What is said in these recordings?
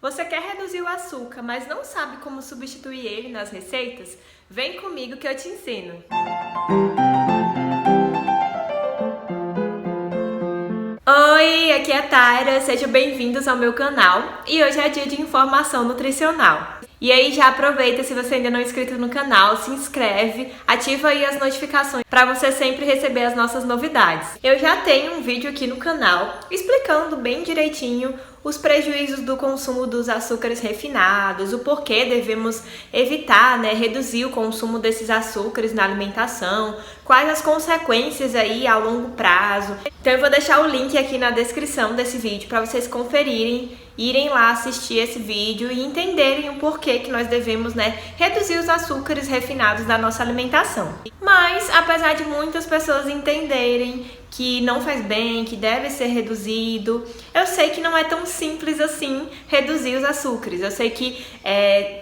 Você quer reduzir o açúcar, mas não sabe como substituir ele nas receitas? Vem comigo que eu te ensino! Oi, aqui é a Taira, sejam bem-vindos ao meu canal e hoje é dia de informação nutricional. E aí já aproveita, se você ainda não é inscrito no canal, se inscreve, ativa aí as notificações para você sempre receber as nossas novidades. Eu já tenho um vídeo aqui no canal explicando bem direitinho os prejuízos do consumo dos açúcares refinados, o porquê devemos evitar, reduzir o consumo desses açúcares na alimentação, quais as consequências aí a longo prazo. Então eu vou deixar o link aqui na descrição desse vídeo para vocês conferirem, irem lá assistir esse vídeo e entenderem o porquê que nós devemos, reduzir os açúcares refinados da nossa alimentação. Mas, apesar de muitas pessoas entenderem que não faz bem, que deve ser reduzido, eu sei que não é tão simples assim reduzir os açúcares. Eu sei que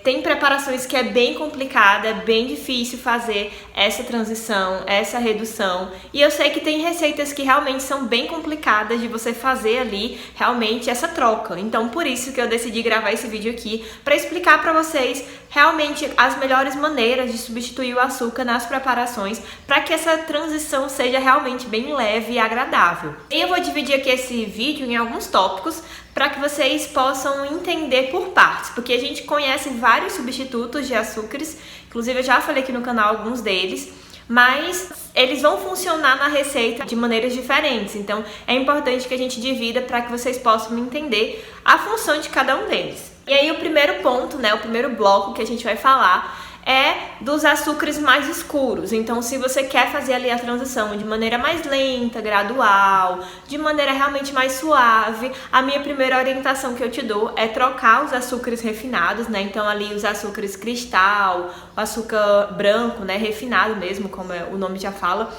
tem preparações que é bem complicada, é bem difícil fazer essa transição, essa redução. E eu sei que tem receitas que realmente são bem complicadas de você fazer ali, realmente, essa troca. Então, por isso que eu decidi gravar esse vídeo aqui, para explicar para vocês realmente as melhores maneiras de substituir o açúcar nas preparações, para que essa transição seja realmente bem leve e agradável. E eu vou dividir aqui esse vídeo em alguns tópicos para que vocês possam entender por partes, porque a gente conhece vários substitutos de açúcares, inclusive eu já falei aqui no canal alguns deles, mas eles vão funcionar na receita de maneiras diferentes, então é importante que a gente divida para que vocês possam entender a função de cada um deles. E aí o primeiro ponto, o primeiro bloco que a gente vai falar é dos açúcares mais escuros. Então, se você quer fazer ali a transição de maneira mais lenta, gradual, de maneira realmente mais suave, a minha primeira orientação que eu te dou é trocar os açúcares refinados, Então, ali os açúcares cristal, o açúcar branco, refinado mesmo, como o nome já fala.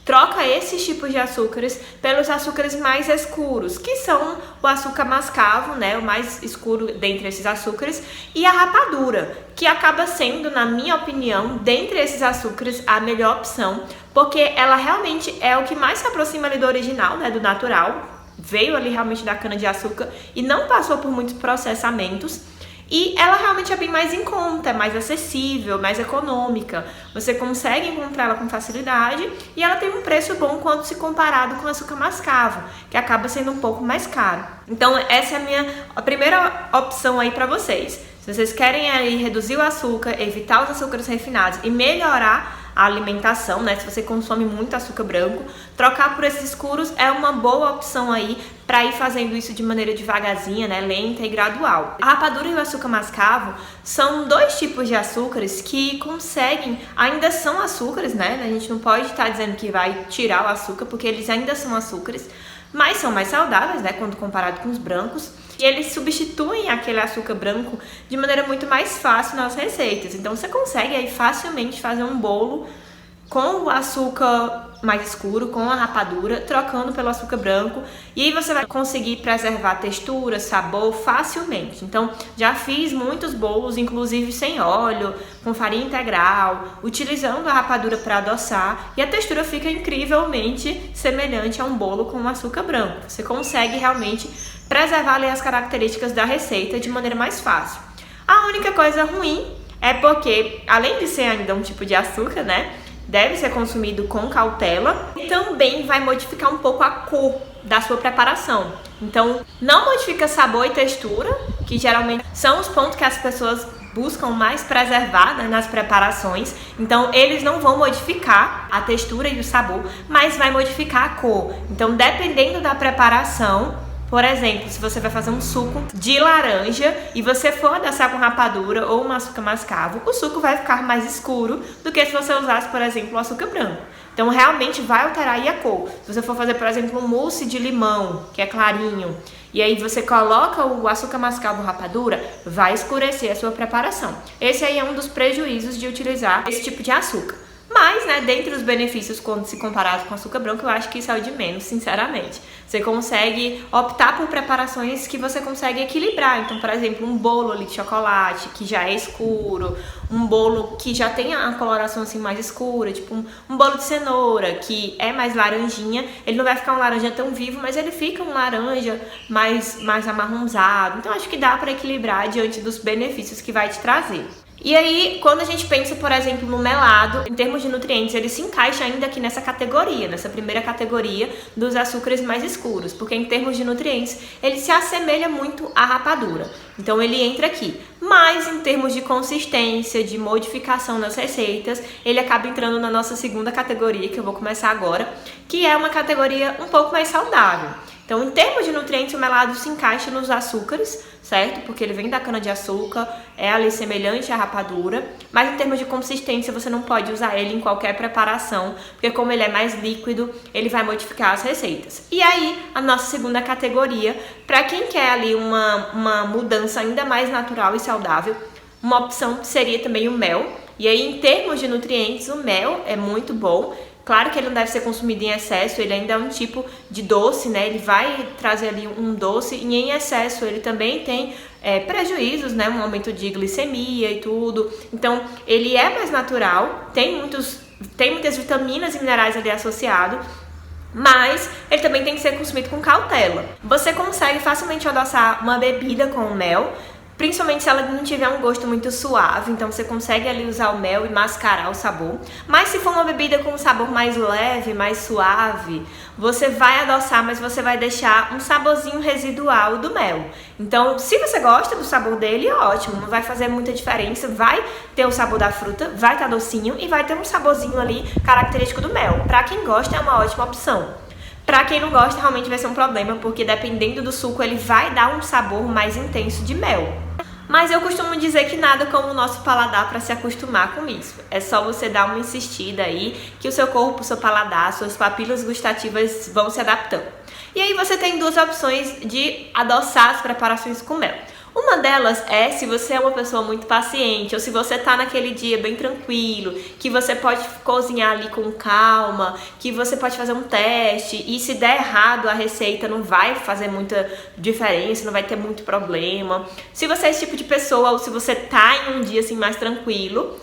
Troca esses tipos de açúcares pelos açúcares mais escuros, que são o açúcar mascavo, o mais escuro dentre esses açúcares, e a rapadura, que acaba sendo, na minha opinião, dentre esses açúcares, a melhor opção, porque ela realmente é o que mais se aproxima ali do original, do natural, veio ali realmente da cana-de-açúcar e não passou por muitos processamentos. E ela realmente é bem mais em conta, é mais acessível, mais econômica. Você consegue encontrar ela com facilidade e ela tem um preço bom quando se comparado com o açúcar mascavo, que acaba sendo um pouco mais caro. Então essa é a primeira opção aí para vocês. Se vocês querem aí reduzir o açúcar, evitar os açúcares refinados e melhorar a alimentação, se você consome muito açúcar branco, trocar por esses escuros é uma boa opção aí para ir fazendo isso de maneira devagarzinha, lenta e gradual. A rapadura e o açúcar mascavo são dois tipos de açúcares que conseguem, ainda são açúcares, A gente não pode estar dizendo que vai tirar o açúcar, porque eles ainda são açúcares, mas são mais saudáveis, quando comparado com os brancos. E eles substituem aquele açúcar branco de maneira muito mais fácil nas receitas. Então você consegue aí facilmente fazer um bolo com o açúcar mais escuro, com a rapadura, trocando pelo açúcar branco, e aí você vai conseguir preservar textura, sabor facilmente. Então já fiz muitos bolos, inclusive sem óleo, com farinha integral, utilizando a rapadura para adoçar, e a textura fica incrivelmente semelhante a um bolo com açúcar branco. Você consegue realmente preservar ali as características da receita de maneira mais fácil. A única coisa ruim é porque, além de ser ainda um tipo de açúcar, deve ser consumido com cautela, e também vai modificar um pouco a cor da sua preparação. Então, não modifica sabor e textura, que geralmente são os pontos que as pessoas buscam mais preservar nas preparações. Então, eles não vão modificar a textura e o sabor, mas vai modificar a cor. Então, dependendo da preparação, por exemplo, se você vai fazer um suco de laranja e você for adoçar com rapadura ou um açúcar mascavo, o suco vai ficar mais escuro do que se você usasse, por exemplo, o açúcar branco. Então, realmente vai alterar aí a cor. Se você for fazer, por exemplo, um mousse de limão, que é clarinho, e aí você coloca o açúcar mascavo ou rapadura, vai escurecer a sua preparação. Esse aí é um dos prejuízos de utilizar esse tipo de açúcar. Mas, dentre os benefícios, quando se comparado com açúcar branco, eu acho que isso é o de menos, sinceramente. Você consegue optar por preparações que você consegue equilibrar. Então, por exemplo, um bolo ali de chocolate que já é escuro, um bolo que já tem a coloração assim mais escura, tipo um bolo de cenoura que é mais laranjinha. Ele não vai ficar um laranja tão vivo, mas ele fica um laranja mais amarronzado. Então, acho que dá para equilibrar diante dos benefícios que vai te trazer. E aí, quando a gente pensa, por exemplo, no melado, em termos de nutrientes, ele se encaixa ainda aqui nessa categoria, nessa primeira categoria dos açúcares mais escuros, porque em termos de nutrientes, ele se assemelha muito à rapadura. Então, ele entra aqui. Mas, em termos de consistência, de modificação nas receitas, ele acaba entrando na nossa segunda categoria, que eu vou começar agora, que é uma categoria um pouco mais saudável. Então, em termos de nutrientes, o melado se encaixa nos açúcares, certo? Porque ele vem da cana-de-açúcar, é ali semelhante à rapadura, mas em termos de consistência, você não pode usar ele em qualquer preparação, porque como ele é mais líquido, ele vai modificar as receitas. E aí, a nossa segunda categoria, para quem quer ali uma mudança ainda mais natural e saudável, uma opção seria também o mel. E aí, em termos de nutrientes, o mel é muito bom. Claro que ele não deve ser consumido em excesso, ele ainda é um tipo de doce, né? Ele vai trazer ali um doce e em excesso ele também tem prejuízos, né? Um aumento de glicemia e tudo. Então, ele é mais natural, tem muitas vitaminas e minerais ali associados, mas ele também tem que ser consumido com cautela. Você consegue facilmente adoçar uma bebida com o mel, principalmente se ela não tiver um gosto muito suave, então você consegue ali usar o mel e mascarar o sabor. Mas se for uma bebida com um sabor mais leve, mais suave, você vai adoçar, mas você vai deixar um saborzinho residual do mel. Então, se você gosta do sabor dele, ótimo, não vai fazer muita diferença, vai ter o sabor da fruta, vai estar docinho e vai ter um saborzinho ali característico do mel. Pra quem gosta, é uma ótima opção. Pra quem não gosta, realmente vai ser um problema, porque dependendo do suco, ele vai dar um sabor mais intenso de mel. Mas eu costumo dizer que nada como o nosso paladar para se acostumar com isso. É só você dar uma insistida aí, que o seu corpo, o seu paladar, suas papilas gustativas vão se adaptando. E aí você tem duas opções de adoçar as preparações com mel. Uma delas é se você é uma pessoa muito paciente, ou se você tá naquele dia bem tranquilo, que você pode cozinhar ali com calma, que você pode fazer um teste e se der errado a receita não vai fazer muita diferença, não vai ter muito problema. Se você é esse tipo de pessoa ou se você tá em um dia assim mais tranquilo,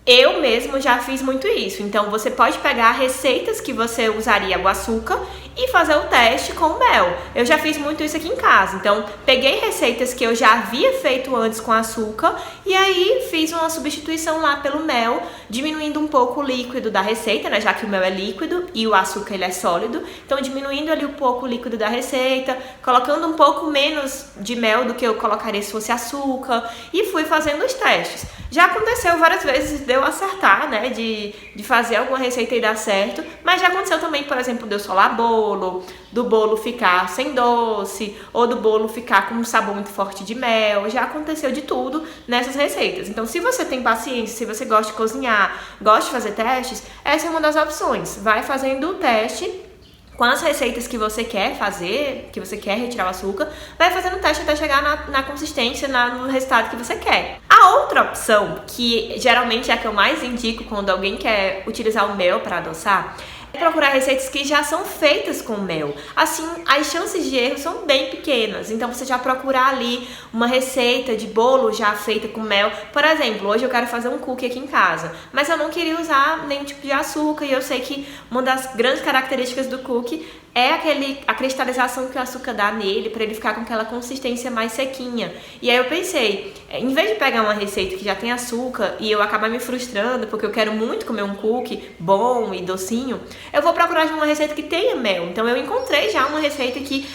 eu mesmo já fiz muito isso. Então você pode pegar receitas que você usaria o açúcar e fazer o teste com o mel. Eu já fiz muito isso aqui em casa. Então peguei receitas que eu já havia feito antes com açúcar e aí fiz uma substituição lá pelo mel, diminuindo um pouco o líquido da receita, né? Já que o mel é líquido e o açúcar ele é sólido. Então diminuindo ali um pouco o líquido da receita, colocando um pouco menos de mel do que eu colocaria se fosse açúcar e fui fazendo os testes. Já aconteceu várias vezes de eu acertar, né, de fazer alguma receita e dar certo, mas já aconteceu também, por exemplo, de eu solar bolo, do bolo ficar sem doce, ou do bolo ficar com um sabor muito forte de mel, já aconteceu de tudo nessas receitas. Então, se você tem paciência, se você gosta de cozinhar, gosta de fazer testes, essa é uma das opções. Vai fazendo o teste com as receitas que você quer fazer, que você quer retirar o açúcar, vai fazendo o teste até chegar na consistência, no resultado que você quer. A outra opção, que geralmente é a que eu mais indico quando alguém quer utilizar o mel para adoçar, é procurar receitas que já são feitas com mel. Assim, as chances de erro são bem pequenas. Então, você já procurar ali uma receita de bolo já feita com mel. Por exemplo, hoje eu quero fazer um cookie aqui em casa, mas eu não queria usar nenhum tipo de açúcar. E eu sei que uma das grandes características do cookie é a cristalização que o açúcar dá nele, para ele ficar com aquela consistência mais sequinha. E aí eu pensei, em vez de pegar uma receita que já tem açúcar e eu acabar me frustrando, porque eu quero muito comer um cookie bom e docinho, eu vou procurar uma receita que tenha mel. Então eu encontrei já uma receita que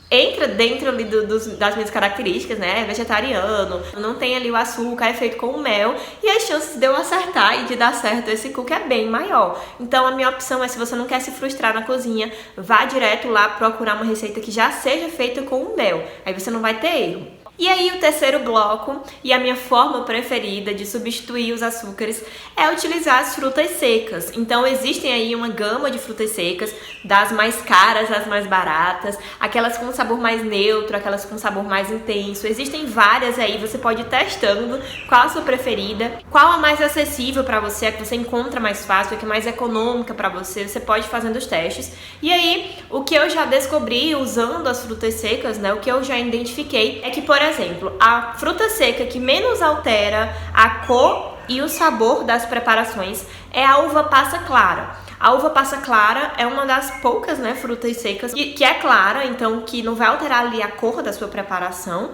entra dentro ali das minhas características, né? É vegetariano, não tem ali o açúcar, é feito com o mel, e as chances de eu acertar e de dar certo esse cookie é bem maior. Então a minha opção é, se você não quer se frustrar na cozinha, vá direto lá procurar uma receita que já seja feita com o mel, aí você não vai ter erro. E aí o terceiro bloco, e a minha forma preferida de substituir os açúcares, é utilizar as frutas secas. Então existem aí uma gama de frutas secas, das mais caras às mais baratas, aquelas com sabor mais neutro, aquelas com sabor mais intenso. Existem várias aí, você pode ir testando qual a sua preferida, qual a mais acessível para você, a que você encontra mais fácil, a que é mais econômica para você, você pode ir fazendo os testes. E aí, o que eu já descobri usando as frutas secas, né, o que eu já identifiquei é que, por exemplo, a fruta seca que menos altera a cor e o sabor das preparações é a uva passa clara. A uva passa clara é uma das poucas, né, frutas secas que é clara, então que não vai alterar ali a cor da sua preparação.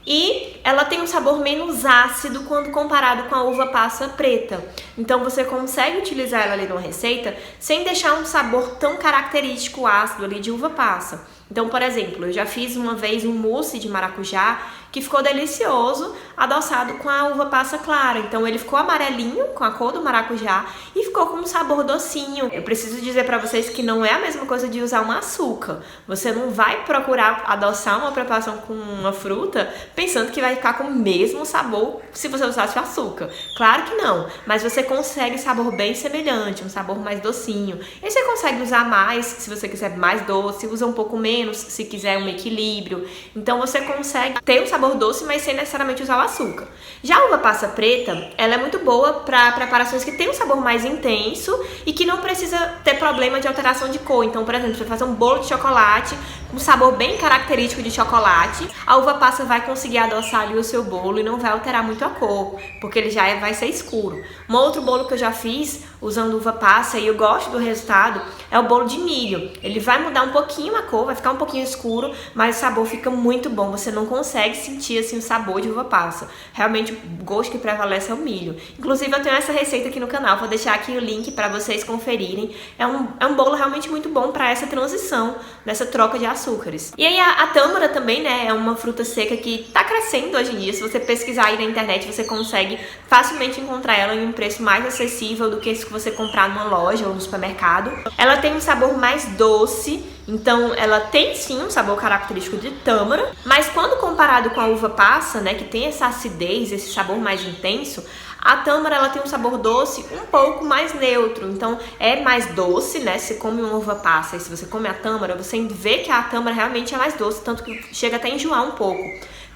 E ela tem um sabor menos ácido quando comparado com a uva passa preta. Então você consegue utilizar ela ali numa receita sem deixar um sabor tão característico ácido ali de uva passa. Então, por exemplo, eu já fiz uma vez um mousse de maracujá que ficou delicioso, adoçado com a uva passa clara. Então ele ficou amarelinho com a cor do maracujá e ficou com um sabor docinho. Eu preciso dizer para vocês que não é a mesma coisa de usar um açúcar. Você não vai procurar adoçar uma preparação com uma fruta pensando que vai ficar com o mesmo sabor se você usasse o açúcar. Claro que não, mas você consegue sabor bem semelhante, um sabor mais docinho. E você consegue usar mais se você quiser mais doce, usa um pouco menos se quiser um equilíbrio. Então você consegue ter um sabor doce, mas sem necessariamente usar o açúcar. Já a uva passa preta, ela é muito boa para preparações que tem um sabor mais intenso e que não precisa ter problema de alteração de cor. Então, por exemplo, você vai fazer um bolo de chocolate, um sabor bem característico de chocolate, a uva passa vai conseguir adoçar ali o seu bolo e não vai alterar muito a cor, porque ele já vai ser escuro. Um outro bolo que eu já fiz usando uva passa e eu gosto do resultado é o bolo de milho. Ele vai mudar um pouquinho a cor, vai ficar um pouquinho escuro, mas o sabor fica muito bom. Você não consegue sentir assim o sabor de uva passa. Realmente o gosto que prevalece é o milho. Inclusive eu tenho essa receita aqui no canal, vou deixar aqui o link para vocês conferirem. É um bolo realmente muito bom para essa transição, nessa troca de açúcares. E aí a tâmara também, né, é uma fruta seca que tá crescendo hoje em dia. Se você pesquisar aí na internet, você consegue facilmente encontrar ela em um preço mais acessível do que se você comprar numa loja ou no supermercado. Ela tem um sabor mais doce, então ela tem sim um sabor característico de tâmara, mas quando comparado com a uva passa, né, que tem essa acidez, esse sabor mais intenso, a tâmara ela tem um sabor doce um pouco mais neutro, então é mais doce, né? Se come uma uva passa e se você come a tâmara, você vê que a tâmara realmente é mais doce, tanto que chega até a enjoar um pouco.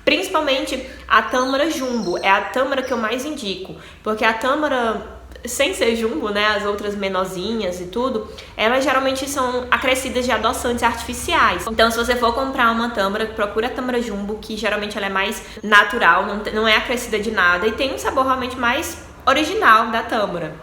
Principalmente a tâmara jumbo, é a tâmara que eu mais indico, porque a tâmara sem ser jumbo, né, as outras menorzinhas e tudo, elas geralmente são acrescidas de adoçantes artificiais. Então, se você for comprar uma tâmara, procura a tâmara jumbo, que geralmente ela é mais natural, não é acrescida de nada e tem um sabor realmente mais original da tâmara.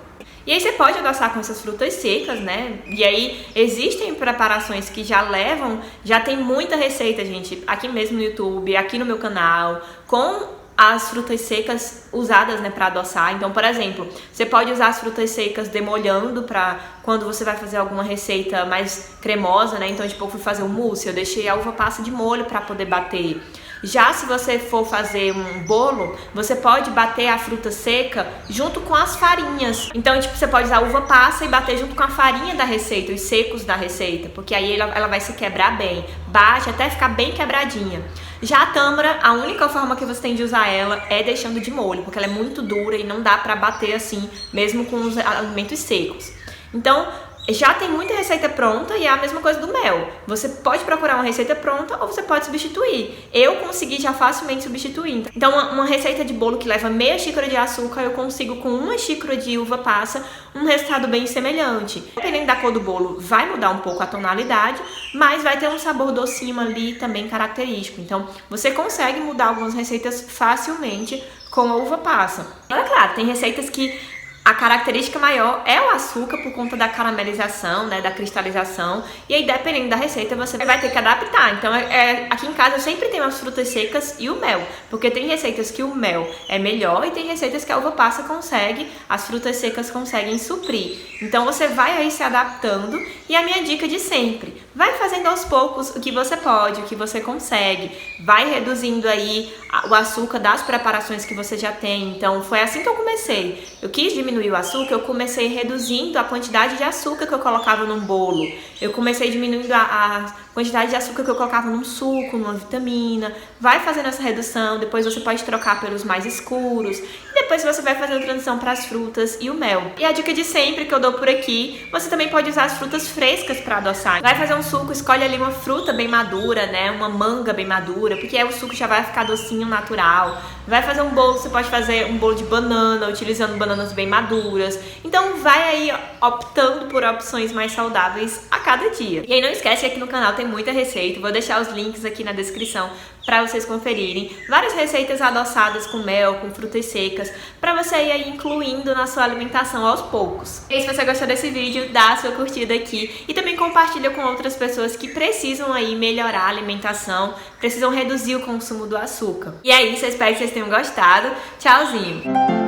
E aí você pode adoçar com essas frutas secas, né? E aí existem preparações que já tem muita receita, gente, aqui mesmo no YouTube, aqui no meu canal, com as frutas secas usadas, né, para adoçar. Então, por exemplo, você pode usar as frutas secas demolhando para quando você vai fazer alguma receita mais cremosa, né? Então, tipo, eu fui fazer um mousse, eu deixei a uva passa de molho para poder bater. Já se você for fazer um bolo, você pode bater a fruta seca junto com as farinhas. Então, tipo, você pode usar a uva passa e bater junto com a farinha da receita, os secos da receita, porque aí ela vai se quebrar bem. Bate até ficar bem quebradinha. Já a tâmara, a única forma que você tem de usar ela é deixando de molho, porque ela é muito dura e não dá pra bater assim, mesmo com os alimentos secos. Então, já tem muita receita pronta e é a mesma coisa do mel. Você pode procurar uma receita pronta ou você pode substituir. Eu consegui já facilmente substituir. Então, uma receita de bolo que leva meia xícara de açúcar, eu consigo com uma xícara de uva passa um resultado bem semelhante. Dependendo da cor do bolo, vai mudar um pouco a tonalidade, mas vai ter um sabor docinho ali também característico. Então, você consegue mudar algumas receitas facilmente com a uva passa. Agora, claro, tem receitas que a característica maior é o açúcar por conta da caramelização, né, da cristalização. E aí, dependendo da receita, você vai ter que adaptar. Então, aqui em casa eu sempre tenho as frutas secas e o mel. Porque tem receitas que o mel é melhor e tem receitas que a uva passa consegue, as frutas secas conseguem suprir. Então, você vai aí se adaptando. E a minha dica de sempre, vai fazendo aos poucos o que você pode, o que você consegue. Vai reduzindo aí o açúcar das preparações que você já tem. Então, foi assim que eu comecei. Eu quis diminuir diminuir o açúcar, eu comecei reduzindo a quantidade de açúcar que eu colocava num bolo. Eu comecei diminuindo a quantidade de açúcar que eu colocava num suco, numa vitamina. Vai fazendo essa redução, depois você pode trocar pelos mais escuros. E depois você vai fazendo a transição para as frutas e o mel. E a dica de sempre que eu dou por aqui, você também pode usar as frutas frescas para adoçar. Vai fazer um suco, escolhe ali uma fruta bem madura, né? Uma manga bem madura, porque aí o suco já vai ficar docinho, natural. Vai fazer um bolo, você pode fazer um bolo de banana, utilizando bananas bem maduras. Então vai aí optando por opções mais saudáveis a cada dia. E aí não esquece que aqui no canal tem muita receita, vou deixar os links aqui na descrição para vocês conferirem. Várias receitas adoçadas com mel, com frutas secas, para você ir aí incluindo na sua alimentação aos poucos. E se você gostou desse vídeo, dá a sua curtida aqui e também compartilha com outras pessoas que precisam aí melhorar a alimentação, precisam reduzir o consumo do açúcar. E é isso, eu espero que vocês tenham gostado. Tchauzinho!